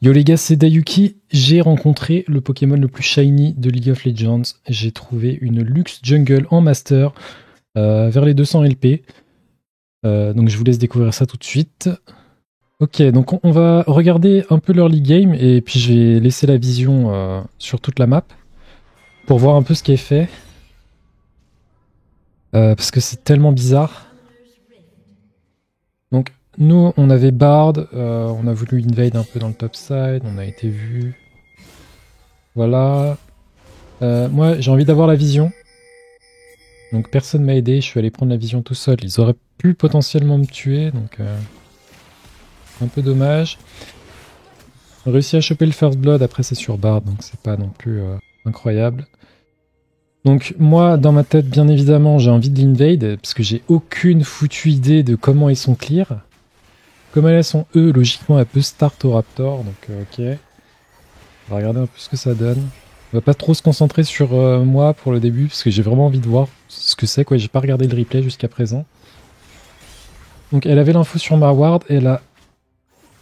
Yo les gars, c'est Dayuki. J'ai rencontré le Pokémon le plus shiny de League of Legends. J'ai trouvé une Luxe Jungle en Master vers les 200 LP. Donc je vous laisse découvrir ça tout de suite. Ok, donc on va regarder un peu l'early game et puis je vais laisser la vision sur toute la map pour voir un peu ce qui est fait. Parce que c'est tellement bizarre. Donc nous, on avait Bard, on a voulu invade un peu dans le top side, on a été vu. Voilà. Moi, j'ai envie d'avoir la vision. Donc personne m'a aidé, je suis allé prendre la vision tout seul. Ils auraient pu potentiellement me tuer, donc un peu dommage. J'ai réussi à choper le first blood, après c'est sur Bard, donc c'est pas non plus incroyable. Donc moi, dans ma tête, bien évidemment, j'ai envie de l'invade, parce que j'ai aucune foutue idée de comment ils sont clear. Comme elles sont eux, logiquement, elle peut start au Raptor, donc ok. On va regarder un peu ce que ça donne. On va pas trop se concentrer sur moi pour le début, parce que j'ai vraiment envie de voir ce que c'est, quoi. J'ai pas regardé le replay jusqu'à présent. Donc elle avait l'info sur ma ward, et elle a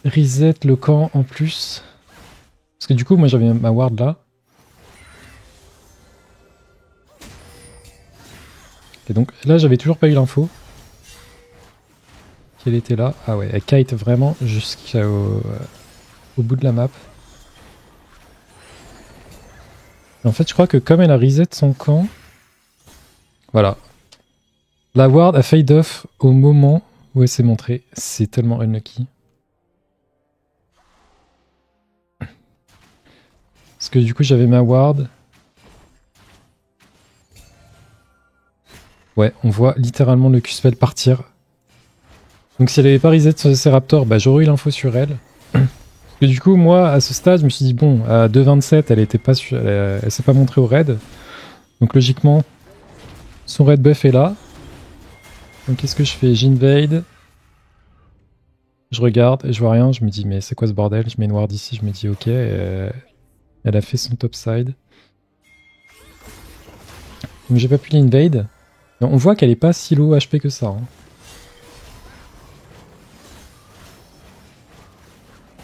reset le camp en plus. Parce que du coup, moi j'avais ma ward là. Et donc là, j'avais toujours pas eu l'info qu'elle était là. Ah ouais, elle kite vraiment jusqu'au bout de la map. Et en fait, je crois que comme elle a reset son camp, voilà. La ward a fade off au moment où elle s'est montrée. C'est tellement unlucky. Parce que du coup, j'avais ma ward. Ouais, on voit littéralement le Q-spell partir. Donc si elle avait pas reset ses raptors, bah, j'aurais eu l'info sur elle. Parce que du coup, moi, à ce stade, je me suis dit, bon, à 2,27, elle était pas elle s'est pas montrée au raid. Donc logiquement, son red buff est là. Donc qu'est-ce que je fais? J'invade. Je regarde et je vois rien. Je me dis, mais c'est quoi ce bordel? Je mets une ward ici, je me dis, ok. Elle a fait son topside. Donc j'ai pas pu l'invade. On voit qu'elle est pas si low HP que ça. Hein.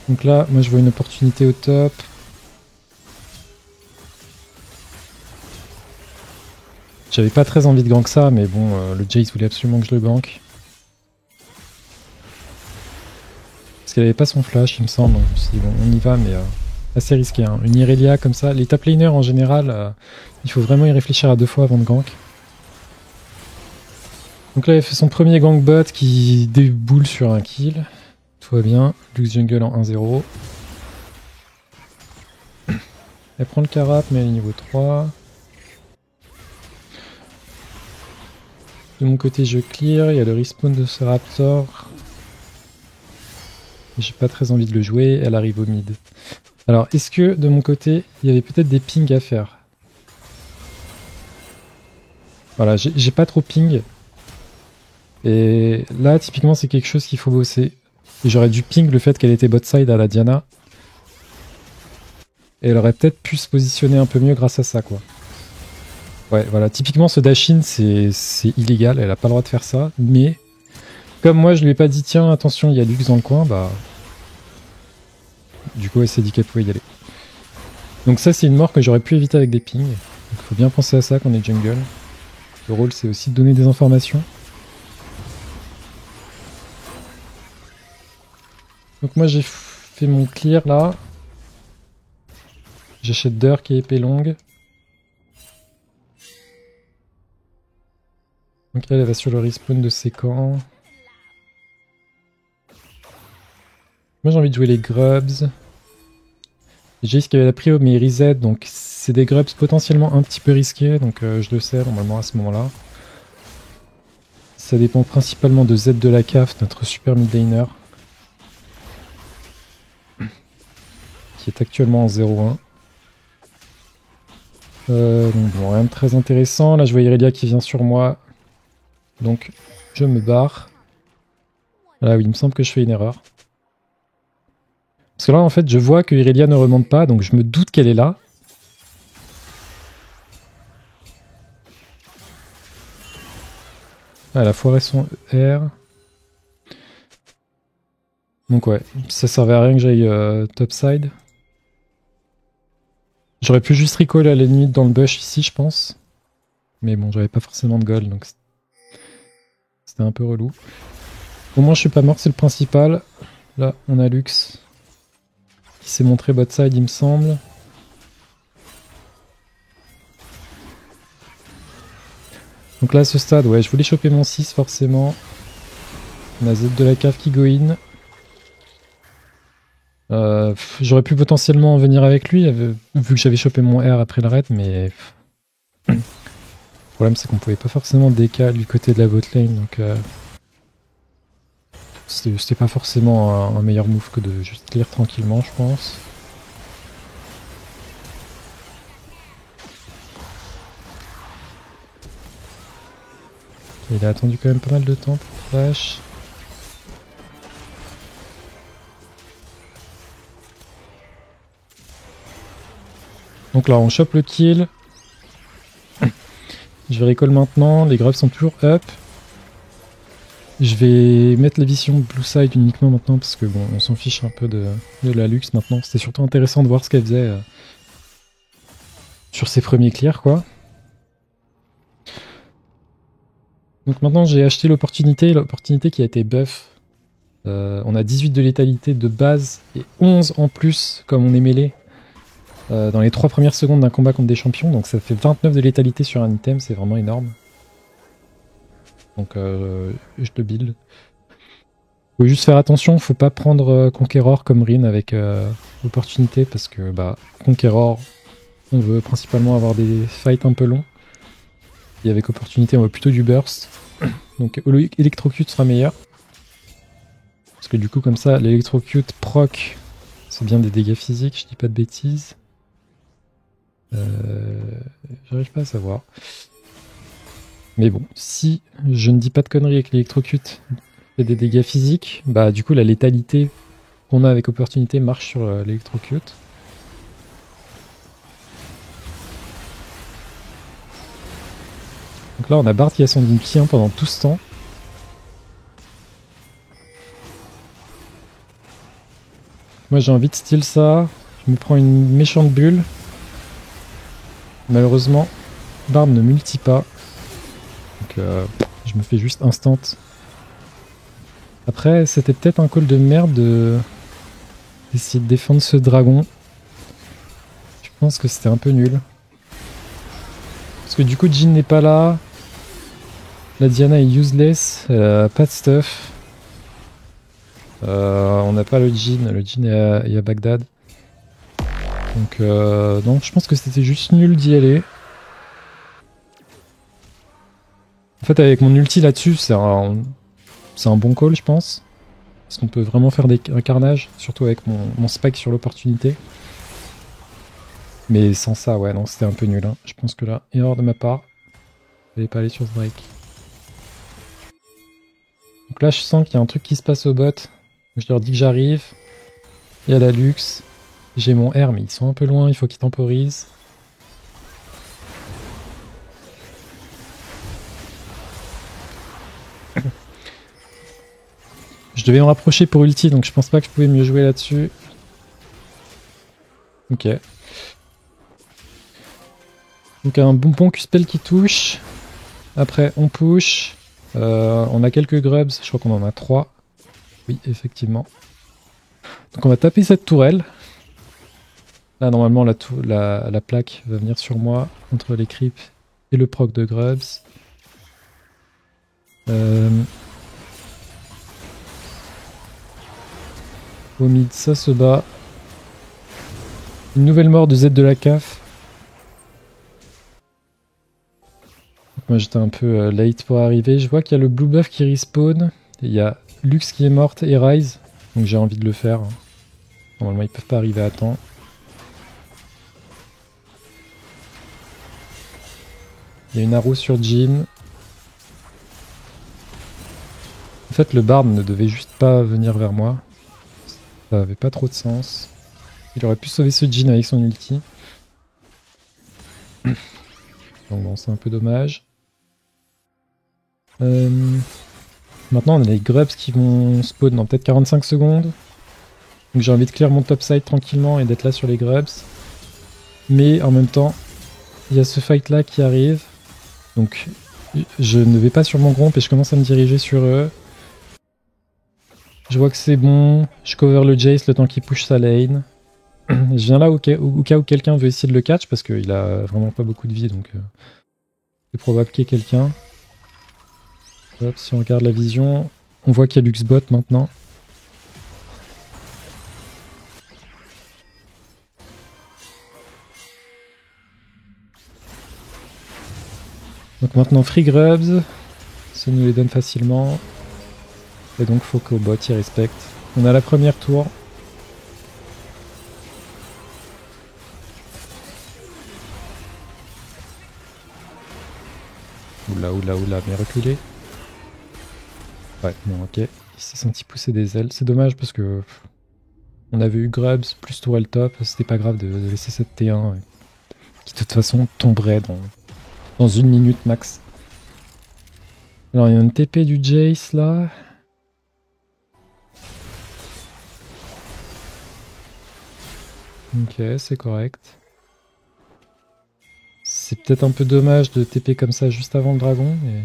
Donc là, moi je vois une opportunité au top. J'avais pas très envie de gank ça, mais bon, le Jace voulait absolument que je le gank. Parce qu'elle avait pas son flash, il me semble. Donc je me suis dit, bon, on y va, mais assez risqué. Hein. Une Irelia comme ça. Les top laners en général, il faut vraiment y réfléchir à deux fois avant de gank. Donc là, elle fait son premier gank bot qui déboule sur un kill. Tout va bien. Luxe Jungle en 1-0. Elle prend le carap, mais elle est niveau 3. De mon côté, je clear. Il y a le respawn de ce Raptor. J'ai pas très envie de le jouer. Elle arrive au mid. Alors, est-ce que de mon côté, il y avait peut-être des pings à faire? Voilà, j'ai pas trop ping. Et là, typiquement, c'est quelque chose qu'il faut bosser. Et j'aurais dû ping le fait qu'elle était bot side à la Diana. Et elle aurait peut-être pu se positionner un peu mieux grâce à ça, quoi. Ouais, voilà. Typiquement, ce dash-in, c'est illégal. Elle a pas le droit de faire ça. Mais, comme moi, je lui ai pas dit, tiens, attention, il y a Lux dans le coin, bah... Du coup, elle s'est dit qu'elle pouvait y aller. Donc ça, c'est une mort que j'aurais pu éviter avec des pings. Donc il faut bien penser à ça quand on est jungle. Le rôle, c'est aussi de donner des informations. Donc moi, j'ai fait mon clear, là. J'achète Dirk et épée longue. Donc elle va sur le respawn de ses camps. Moi j'ai envie de jouer les grubs. J'ai ce qu'elle a pris mais il reset, donc c'est des grubs potentiellement un petit peu risqués, donc je le sais normalement à ce moment-là. Ça dépend principalement de Z de la CAF, notre super mid laner. Qui est actuellement en 0-1. Donc bon, rien de très intéressant. Là je vois Irelia qui vient sur moi. Donc je me barre. Là oui, il me semble que je fais une erreur. Parce que là en fait je vois que Irelia ne remonte pas, donc je me doute qu'elle est là. Ah, elle a foiré son R. Donc ouais, ça servait à rien que j'aille topside. J'aurais pu juste recall à la limite dans le bush ici, je pense. Mais bon, j'avais pas forcément de gold, donc c'était un peu relou. Au moins, je suis pas mort, c'est le principal. Là, on a Lux qui s'est montré bot side, il me semble. Donc là, à ce stade, ouais, je voulais choper mon 6 forcément. On a Z de la cave qui go in. J'aurais pu potentiellement en venir avec lui, vu que j'avais chopé mon R après le raid, mais... Le problème, c'est qu'on pouvait pas forcément décaler du côté de la botlane, donc... C'était pas forcément un meilleur move que de juste clear tranquillement, je pense. Il a attendu quand même pas mal de temps pour flash. Donc là, on chope le kill. Je vais recall maintenant. Les grubs sont toujours up. Je vais mettre la vision blue side uniquement maintenant parce que bon, on s'en fiche un peu de la luxe maintenant. C'était surtout intéressant de voir ce qu'elle faisait sur ses premiers clears, quoi. Donc maintenant, j'ai acheté l'opportunité qui a été buff. On a 18 de létalité de base et 11 en plus comme on est mêlé dans les 3 premières secondes d'un combat contre des champions. Donc ça fait 29 de létalité sur un item, c'est vraiment énorme. Donc je te build. Faut juste faire attention, faut pas prendre Conqueror comme Rin avec opportunité parce que bah Conqueror, on veut principalement avoir des fights un peu longs. Et avec opportunité, on veut plutôt du burst. Donc Electrocute sera meilleur. Parce que du coup comme ça, l'Electrocute proc, c'est bien des dégâts physiques, je dis pas de bêtises. J'arrive pas à savoir. Mais bon, si je ne dis pas de conneries avec l'Electrocute fait des dégâts physiques, bah du coup la létalité qu'on a avec opportunité marche sur l'Electrocute. Donc là on a Bard qui a son ulti pendant tout ce temps. Moi j'ai envie de steal ça, je me prends une méchante bulle. Malheureusement, Bard ne multi pas. Donc je me fais juste instant. Après, c'était peut-être un call de merde d'essayer de défendre ce dragon. Je pense que c'était un peu nul. Parce que du coup, Jhin n'est pas là. La Diana est useless. Pas de stuff. On n'a pas le Jhin. Le Jhin est à Bagdad. Donc, non, je pense que c'était juste nul d'y aller. En fait, avec mon ulti là-dessus, c'est un bon call, je pense. Parce qu'on peut vraiment faire un carnage, surtout avec mon spike sur l'opportunité. Mais sans ça, ouais, non, c'était un peu nul. Hein. Je pense que là, erreur de ma part. Je vais pas aller sur ce break. Donc là, je sens qu'il y a un truc qui se passe au bot. Je leur dis que j'arrive. Il y a la luxe. J'ai mon R, mais ils sont un peu loin, il faut qu'ils temporisent. Je devais me rapprocher pour ulti, donc je pense pas que je pouvais mieux jouer là-dessus. Ok. Donc un bonbon Q-spell qui touche. Après, on push. On a quelques grubs, je crois qu'on en a 3. Oui, effectivement. Donc on va taper cette tourelle. Là, normalement, la plaque va venir sur moi entre les creeps et le proc de grubs. Au mid, ça se bat. Une nouvelle mort de Z de la CAF. Moi j'étais un peu late pour arriver. Je vois qu'il y a le blue buff qui respawn. Il y a Lux qui est morte et Rise. Donc j'ai envie de le faire. Normalement ils peuvent pas arriver à temps. Il y a une arrow sur Jhin. En fait le Bard ne devait juste pas venir vers moi. Ça avait pas trop de sens. Il aurait pu sauver ce Jhin avec son ulti. Donc bon, c'est un peu dommage. Maintenant on a les grubs qui vont spawn dans peut-être 45 secondes. Donc j'ai envie de clear mon topside tranquillement et d'être là sur les grubs. Mais en même temps, il y a ce fight là qui arrive. Donc je ne vais pas sur mon gromp et je commence à me diriger sur eux. Je vois que c'est bon. Je cover le Jace le temps qu'il push sa lane. Je viens là au cas où quelqu'un veut essayer de le catch parce qu'il a vraiment pas beaucoup de vie, donc c'est probable qu'il y ait quelqu'un. Hop, si on regarde la vision, on voit qu'il y a Luxbot maintenant. Donc maintenant Free Grubs, ça nous les donne facilement. Et donc faut qu'au bot il respecte. On a la première tour. Oula, mais reculé. Ouais, bon, ok. Il s'est senti pousser des ailes. C'est dommage parce que on avait eu Grubs plus tourelle top. C'était pas grave de laisser cette T1 qui de toute façon tomberait dans 1 minute max. Alors il y a une TP du Jace là. Ok, c'est correct. C'est peut-être un peu dommage de TP comme ça juste avant le dragon, mais...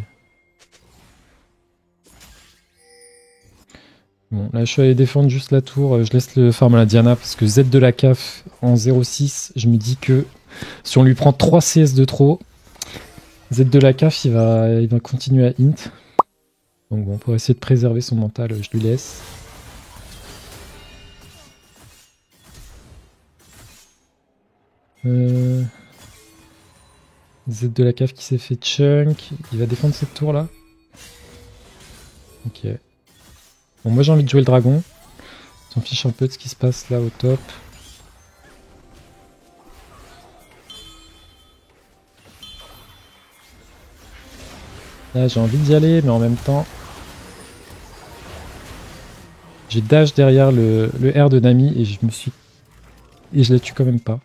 Bon, là je suis allé défendre juste la tour, je laisse le farm à la Diana parce que Z de la CAF en 0.6, je me dis que si on lui prend 3 CS de trop, Z de la CAF il va continuer à int. Donc bon, pour essayer de préserver son mental, je lui laisse. Z de la CAF qui s'est fait chunk, il va défendre cette tour là. Ok. Bon, moi j'ai envie de jouer le dragon. On s'en fiche un peu de ce qui se passe là au top. Là j'ai envie d'y aller, mais en même temps... J'ai dash derrière le R de Nami et je la tue quand même pas.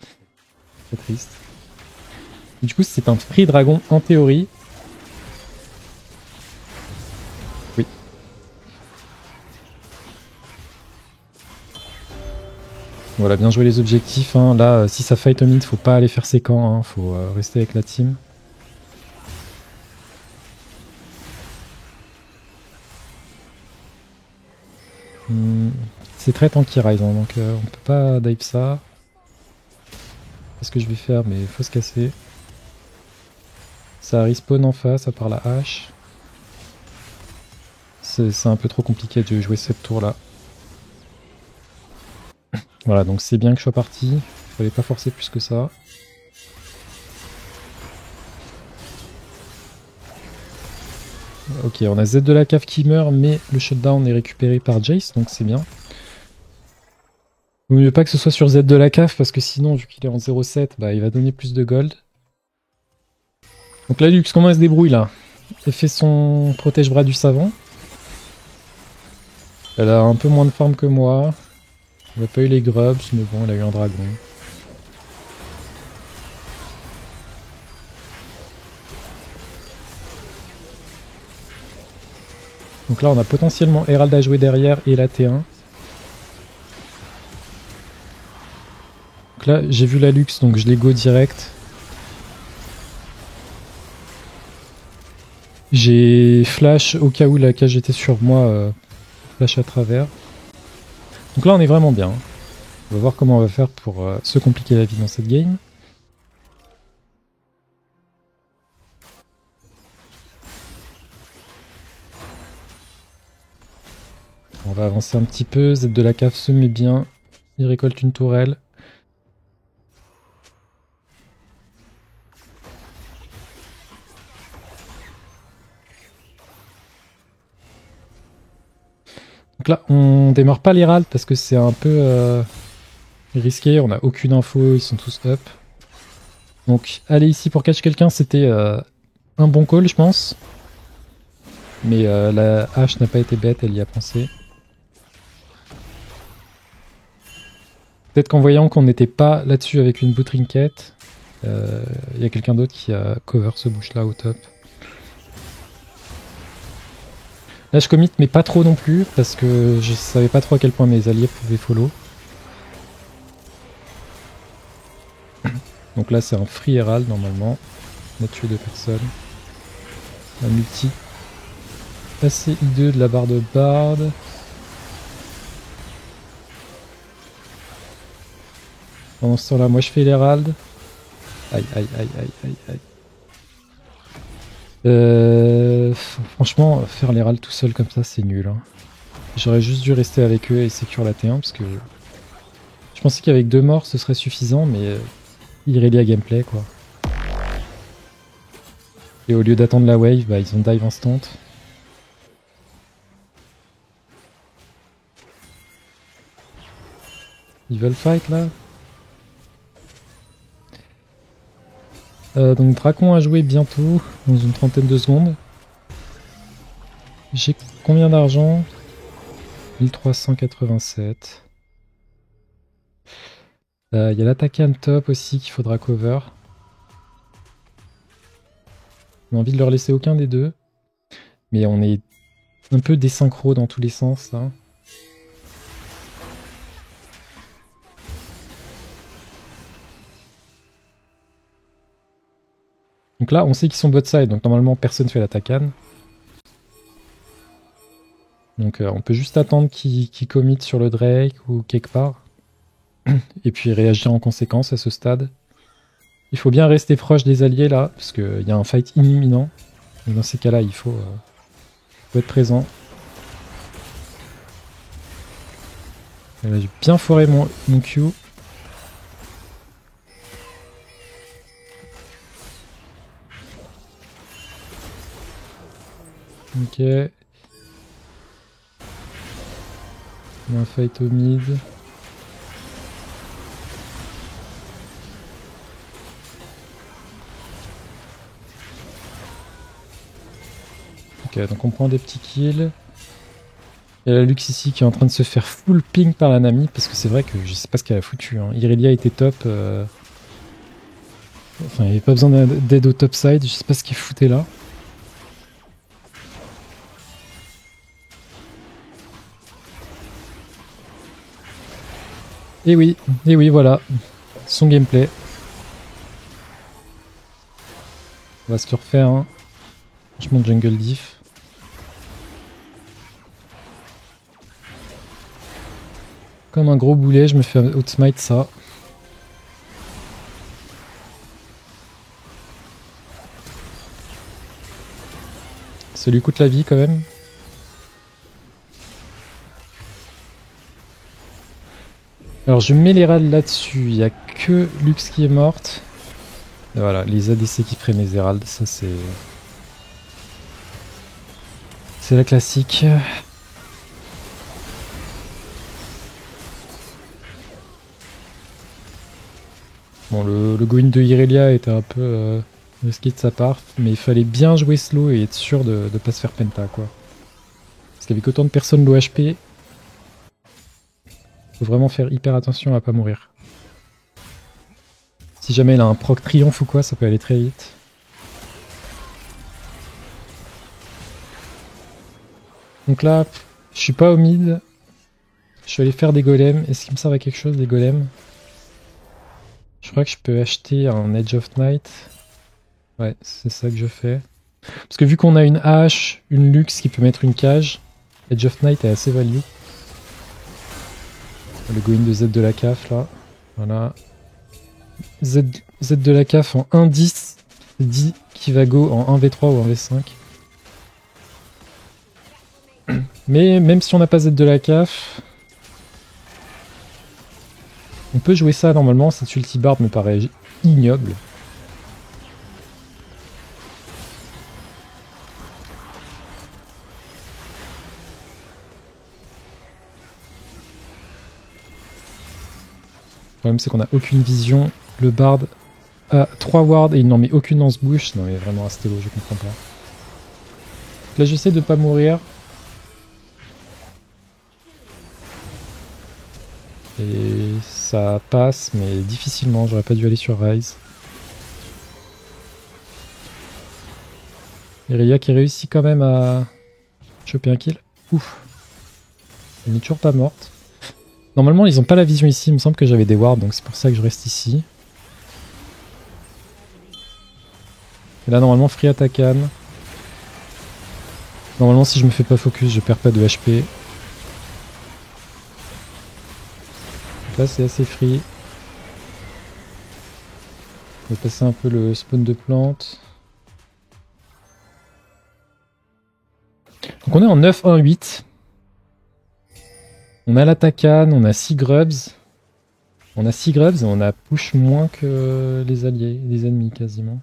C'est triste. Et du coup c'est un free dragon en théorie. Oui. Voilà, bien joué les objectifs. Hein. Là, si ça fight au mid, faut pas aller faire ses camps. Hein. Faut rester avec la team. C'est très tanky Ryze, hein, donc on peut pas dive ça. C'est ce que je vais faire, mais faut se casser. Ça respawn en face, à part la hache. C'est un peu trop compliqué de jouer cette tour là. Voilà, donc c'est bien que je sois parti. Fallait pas forcer plus que ça. Ok, on a Z de la cave qui meurt, mais le shutdown est récupéré par Jace, donc c'est bien. Vaut mieux pas que ce soit sur Z de la cave, parce que sinon, vu qu'il est en 0.7, bah, il va donner plus de gold. Donc là, Lux, comment elle se débrouille là? Elle fait son protège-bras du savant. Elle a un peu moins de farm que moi. Elle n'a pas eu les grubs, mais bon, elle a eu un dragon. Donc là, on a potentiellement Herald à jouer derrière et la T1. Donc là, j'ai vu la Lux, donc je l'ai go direct. J'ai flash au cas où la cage était sur moi, flash à travers. Donc là, on est vraiment bien. On va voir comment on va faire pour se compliquer la vie dans cette game. On va avancer un petit peu. Z de la cave se met bien. Il récolte une tourelle. Donc là, on démarre pas l'Herald parce que c'est un peu risqué. On n'a aucune info, ils sont tous up. Donc aller ici pour catch quelqu'un, c'était un bon call, je pense. Mais la hache n'a pas été bête, elle y a pensé. Peut-être qu'en voyant qu'on n'était pas là-dessus avec une boot trinket, il y a quelqu'un d'autre qui a cover ce bush là au top. Là je commit mais pas trop non plus parce que je savais pas trop à quel point mes alliés pouvaient follow. Donc là c'est un free herald normalement. On a tué 2 personnes. Un multi assez hideux de la barre de Bard. Pendant ce temps là moi je fais l'herald. Aïe aïe aïe aïe aïe aïe. Franchement, faire les râles tout seul comme ça, c'est nul. Hein. J'aurais juste dû rester avec eux et sécure la T1 parce que je pensais qu'avec 2 morts ce serait suffisant, mais Irelia gameplay quoi. Et au lieu d'attendre la wave, bah, ils ont dive instant. Ils veulent fight là. Donc Dracon à jouer bientôt, dans une trentaine de secondes. J'ai combien d'argent? 1387. Il y a l'attaquant top aussi qu'il faudra cover. On a envie de leur laisser aucun des deux. Mais on est un peu désynchro dans tous les sens là. Donc là, on sait qu'ils sont bot side, donc normalement personne fait l'attaquant. Donc on peut juste attendre qu'ils commit sur le Drake ou quelque part. Et puis réagir en conséquence à ce stade. Il faut bien rester proche des alliés là, parce qu'il y a un fight imminent. Et dans ces cas-là, il faut être présent. Là, j'ai bien foiré mon Q. Ok. On a un fight au mid. Ok, donc on prend des petits kills. Il y a la Lux ici qui est en train de se faire full ping par la Nami, parce que c'est vrai que je sais pas ce qu'elle a foutu. Hein. Irelia était top. Enfin, il n'y avait pas besoin d'aide au top side, je sais pas ce qu'il foutait là. Et oui, voilà. Son gameplay. On va se le refaire. Hein. Franchement, jungle diff. Comme un gros boulet, je me fais outsmite ça. Ça lui coûte la vie quand même. Alors je mets les râles là-dessus, il n'y a que Lux qui est morte. Et voilà, les ADC qui prennent les Heralds, ça c'est... C'est la classique. Bon, le go-in de Irelia était un peu risqué de sa part, mais il fallait bien jouer slow et être sûr de ne pas se faire penta, quoi. Parce qu'avec autant de personnes low HP, faut vraiment faire hyper attention à pas mourir. Si jamais elle a un proc triomphe ou quoi, ça peut aller très vite. Donc là, je suis pas au mid. Je suis allé faire des golems. Est-ce qu'ils me servent à quelque chose, des golems? Je crois que je peux acheter un Edge of Night. Ouais, c'est ça que je fais. Parce que vu qu'on a une hache, une luxe qui peut mettre une cage, Edge of Night est assez value. Le go-in de Z de la CAF là. Voilà. Z de la CAF en 1-10. 10 qui va go en 1v3 ou 1v5. Mais même si on n'a pas Z de la CAF, on peut jouer ça normalement. Cette ulti barbe me paraît ignoble. Le problème c'est qu'on n'a aucune vision. Le bard a 3 wards et il n'en met aucune dans ce bush. Non mais vraiment Astello, je comprends pas. Là j'essaie de pas mourir. Et ça passe, mais difficilement, j'aurais pas dû aller sur Rise. Irelia qui réussit quand même à choper un kill. Ouf. Elle n'est toujours pas morte. Normalement, ils ont pas la vision ici. Il me semble que j'avais des wards, donc c'est pour ça que je reste ici. Et là, normalement, free Atakan. Normalement, si je me fais pas focus, je perds pas de HP. Donc là, c'est assez free. On va passer un peu le spawn de plantes. Donc on est en 9-1-8. On a l'Atakan, on a 6 grubs. On a 6 grubs et on a push moins que les alliés, les ennemis quasiment.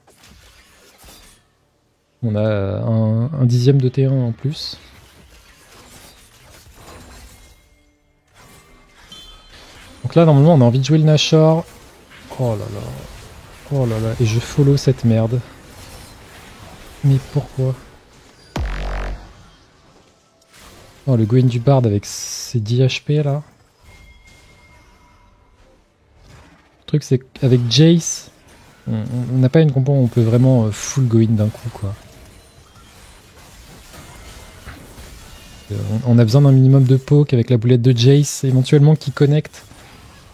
On a un dixième de T1 en plus. Donc là normalement on a envie de jouer le Nashor. Oh là là. Oh là là. Et je follow cette merde. Mais pourquoi? Oh, le Gwen du Bard avec ses 10 HP là. Le truc c'est qu'avec Jace, on n'a pas une compo où on peut vraiment full Gwen d'un coup quoi. On a besoin d'un minimum de poke avec la boulette de Jace, éventuellement qui connecte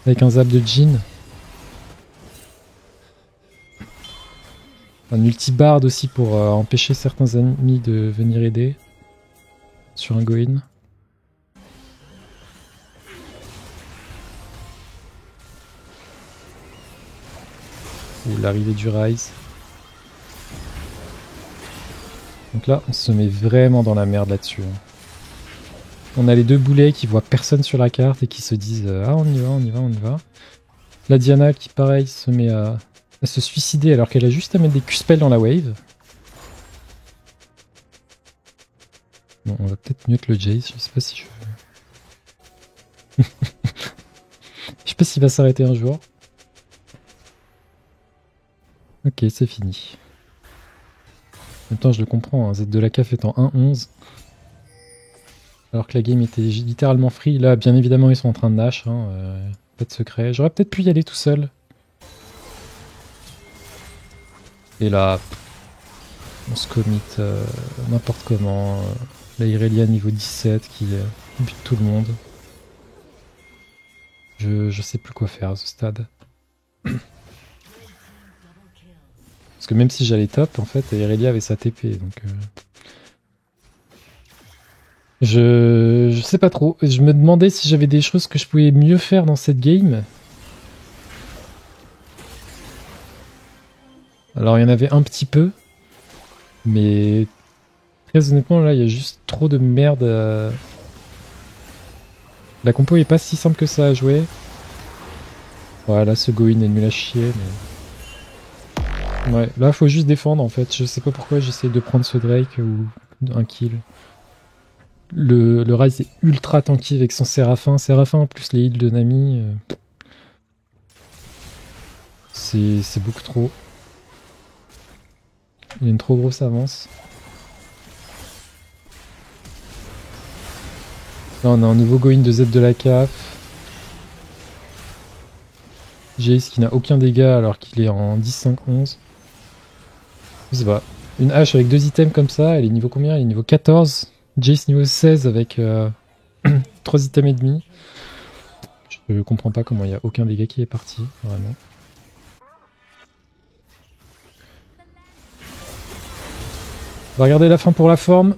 avec un zap de Jhin. Un multi-bard aussi pour empêcher certains ennemis de venir aider sur un Goin. Ou l'arrivée du Rise. Donc là, on se met vraiment dans la merde là-dessus. On a les deux boulets qui voient personne sur la carte et qui se disent ah on y va, on y va, on y va. La Diana qui pareil se met à se suicider alors qu'elle a juste à mettre des Q-spells dans la wave. Bon, on va peut-être mute le Jace, je sais pas si je... je sais pas s'il va s'arrêter un jour. Ok, c'est fini. En même temps, je le comprends, hein, Z de la CAF est en 1-11. Alors que la game était littéralement free. Là, bien évidemment, ils sont en train de Nash. Hein, pas de secret. J'aurais peut-être pu y aller tout seul. Et là, on se commit n'importe comment. La Irelia niveau 17 qui bute tout le monde. Je sais plus quoi faire à ce stade. Parce que même si j'allais top, en fait, Irelia avait sa TP. Donc, je sais pas trop. Je me demandais si j'avais des choses que je pouvais mieux faire dans cette game. Alors il y en avait un petit peu. Mais très honnêtement là il y a juste trop de merde. La compo est pas si simple que ça à jouer. Voilà, ce Goin est nul à chier. Mais... ouais, là faut juste défendre en fait. Je sais pas pourquoi j'essaie de prendre ce Drake ou un kill. Le Rise est ultra tanky avec son Séraphin. Séraphin plus les heals de Nami. C'est beaucoup trop. Il y a une trop grosse avance. Là on a un nouveau Goin de Z de la CAF. Jace qui n'a aucun dégât alors qu'il est en 10-5-11. Je sais pas. Une hache avec 2 items comme ça, elle est niveau combien? Elle est niveau 14. Jace niveau 16 avec 3 items et demi. Je comprends pas comment il n'y a aucun dégât qui est parti, vraiment. On va regarder la fin pour la forme.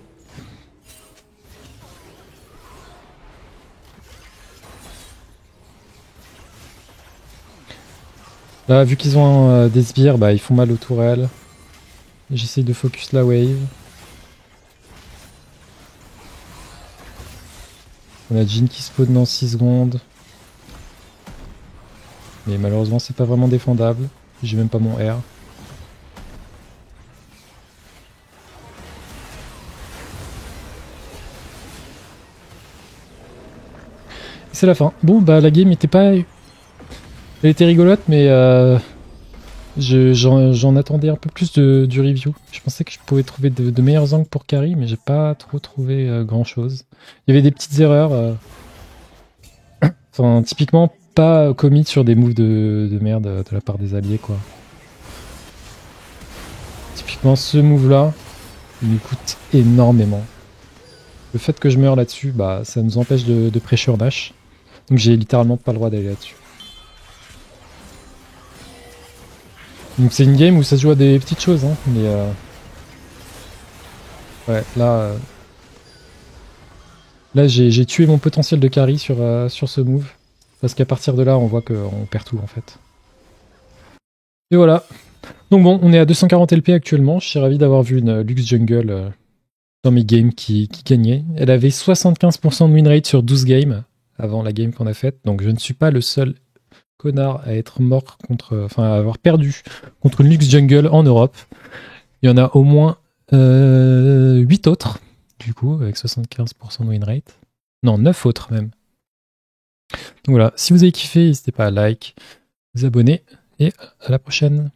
Là, vu qu'ils ont des sbires, bah, ils font mal aux tourelles. J'essaye de focus la wave. On a Jhin qui spawn dans 6 secondes. Mais malheureusement, c'est pas vraiment défendable. J'ai même pas mon R. C'est la fin. Bon, bah la game était pas... elle était rigolote, mais j'en attendais un peu plus du review. Je pensais que je pouvais trouver de meilleurs angles pour carry, mais j'ai pas trop trouvé grand chose. Il y avait des petites erreurs. Enfin, typiquement, pas commit sur des moves de merde de la part des alliés, quoi. Typiquement, ce move-là, il nous coûte énormément. le fait que je meure là-dessus, bah, ça nous empêche de pressure Nash. Donc j'ai littéralement pas le droit d'aller là-dessus. Donc c'est une game où ça se joue à des petites choses, hein, mais ouais, là j'ai tué mon potentiel de carry sur ce move. Parce qu'à partir de là, on voit qu'on perd tout en fait. Et voilà. Donc bon, on est à 240 LP actuellement. Je suis ravi d'avoir vu une Lux Jungle dans mes games qui gagnait. Elle avait 75% de win rate sur 12 games avant la game qu'on a faite. Donc je ne suis pas le seul connard à être mort à avoir perdu contre une Lux Jungle en Europe. Il y en a au moins 8 autres, du coup, avec 75% de win rate. Non, 9 autres même. Donc voilà, si vous avez kiffé, n'hésitez pas à like, vous abonner et à la prochaine.